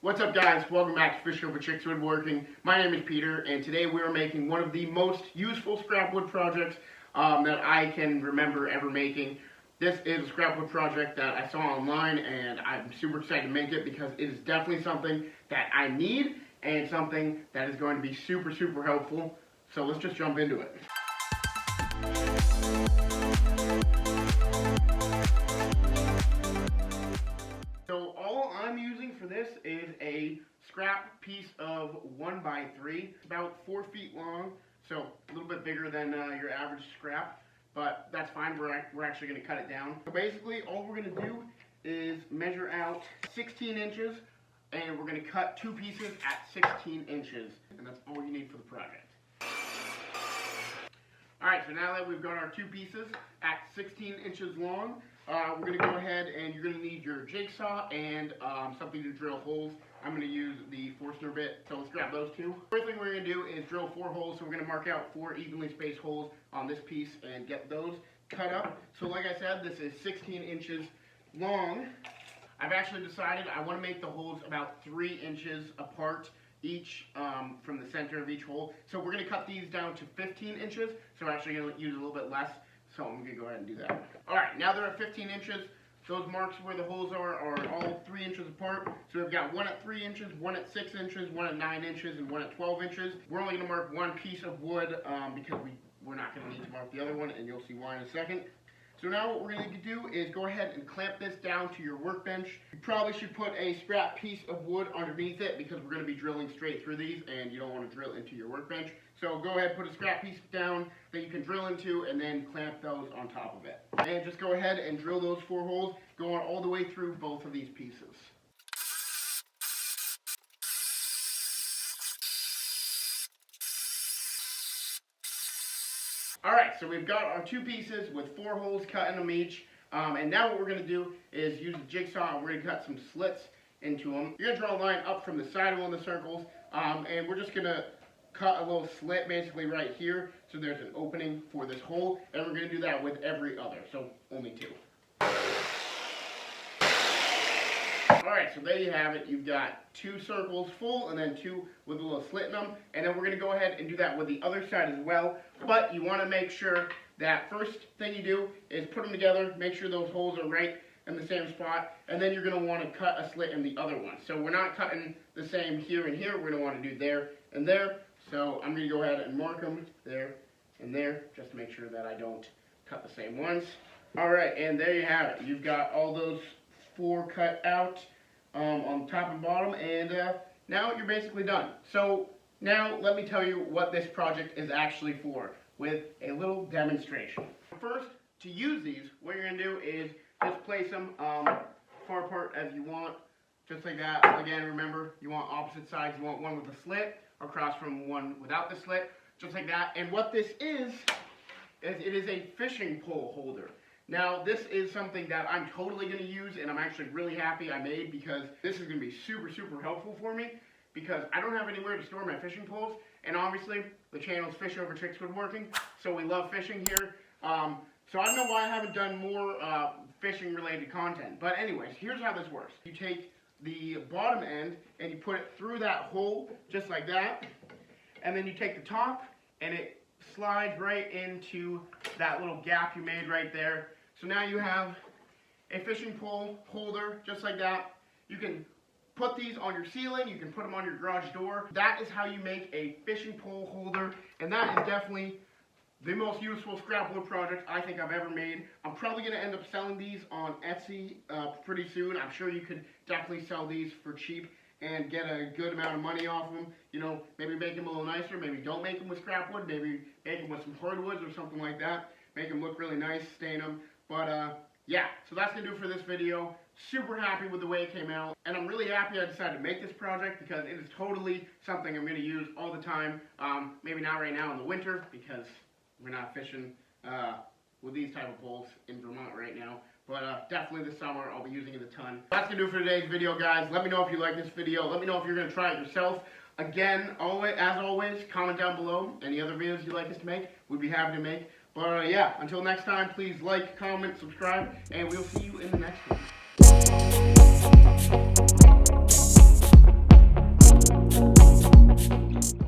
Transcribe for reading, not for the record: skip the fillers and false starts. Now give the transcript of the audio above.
What's up, guys? Welcome back to Fishing Over Chicks Woodworking. My name is Peter, and today we are making one of the most useful scrap wood projects that I can remember ever making. This is a scrap wood project that I saw online, and I'm super excited to make it because it is definitely something that I need and something that is going to be super helpful. So let's just jump into it. So all I'm using for this is a scrap piece of 1x3. It's about 4 feet long, so a little bit bigger than your average scrap, but that's fine. We're actually going to cut it down. So basically all we're going to do is measure out 16 inches, and we're going to cut 2 pieces at 16 inches, and that's all you need for the project. Alright, so now that we've got our 2 pieces at 16 inches long, we're going to go ahead and you're going to need your jigsaw and something to drill holes. I'm going to use the Forstner bit, so let's grab those two. First thing we're going to do is drill 4 holes, so we're going to mark out 4 evenly spaced holes on this piece and get those cut up. So like I said, this is 16 inches long. I've actually decided I want to make the holes about 3 inches apart each from the center of each hole. So we're going to cut these down to 15 inches, so we're actually going to use a little bit less. So I'm going to go ahead and do that. Alright, now they're at 15 inches. Those marks where the holes are all 3 inches apart. So we've got one at 3 inches, one at 6 inches, one at 9 inches, and one at 12 inches. We're only going to mark one piece of wood because we're not going to need to mark the other one, and you'll see why in a second. So now what we're going to do is go ahead and clamp this down to your workbench. You probably should put a scrap piece of wood underneath it because we're going to be drilling straight through these and you don't want to drill into your workbench. So go ahead, put a scrap piece down that you can drill into and then clamp those on top of it. And just go ahead and drill those 4 holes going all the way through both of these pieces. Alright, so we've got our 2 pieces with 4 holes cut in them each. And now what we're going to do is use the jigsaw and we're going to cut some slits into them. You're going to draw a line up from the side of one of the circles. And we're just going to cut a little slit basically right here. So there's an opening for this hole. And we're going to do that with every other. So only 2. Alright, so there you have it. You've got 2 circles full and then 2 with a little slit in them. And then we're going to go ahead and do that with the other side as well. But you want to make sure that first thing you do is put them together, make sure those holes are right in the same spot, and then you're going to want to cut a slit in the other one. So we're not cutting the same here and here. We're going to want to do there and there. So I'm going to go ahead and mark them there and there just to make sure that I don't cut the same ones. Alright, and there you have it. You've got all those 4 cut out on top and bottom, and now you're basically done. So now let me tell you what this project is actually for with a little demonstration. First, to use these, what you're going to do is just place them far apart as you want, just like that. Again, remember, you want opposite sides. You want one with a slit across from one without the slit, just like that. And what this is it is a fishing pole holder. Now, this is something that I'm totally going to use, and I'm actually really happy I made because this is going to be super helpful for me because I don't have anywhere to store my fishing poles, and obviously, the channel is Fish Over Chicks Woodworking, so we love fishing here. So I don't know why I haven't done more fishing-related content, but anyways, here's how this works. You take the bottom end, and you put it through that hole, just like that, and then you take the top, and it slides right into that little gap you made right there. So now you have a fishing pole holder, just like that. You can put these on your ceiling, you can put them on your garage door. That is how you make a fishing pole holder, and that is definitely the most useful scrap wood project I think I've ever made. I'm probably going to end up selling these on Etsy pretty soon. I'm sure you could definitely sell these for cheap and get a good amount of money off them. You know, maybe make them a little nicer, maybe don't make them with scrap wood, maybe make them with some hardwoods or something like that. Make them look really nice, stain them. But yeah, so that's going to do it for this video. Super happy with the way it came out, and I'm really happy I decided to make this project because it is totally something I'm going to use all the time. Maybe not right now in the winter because we're not fishing with these type of poles in Vermont right now. But definitely this summer I'll be using it a ton. That's going to do it for today's video, guys. Let me know if you like this video. Let me know if you're going to try it yourself. Again, as always, comment down below any other videos you'd like us to make. We'd be happy to make. But yeah, until next time, please like, comment, subscribe, and we'll see you in the next one.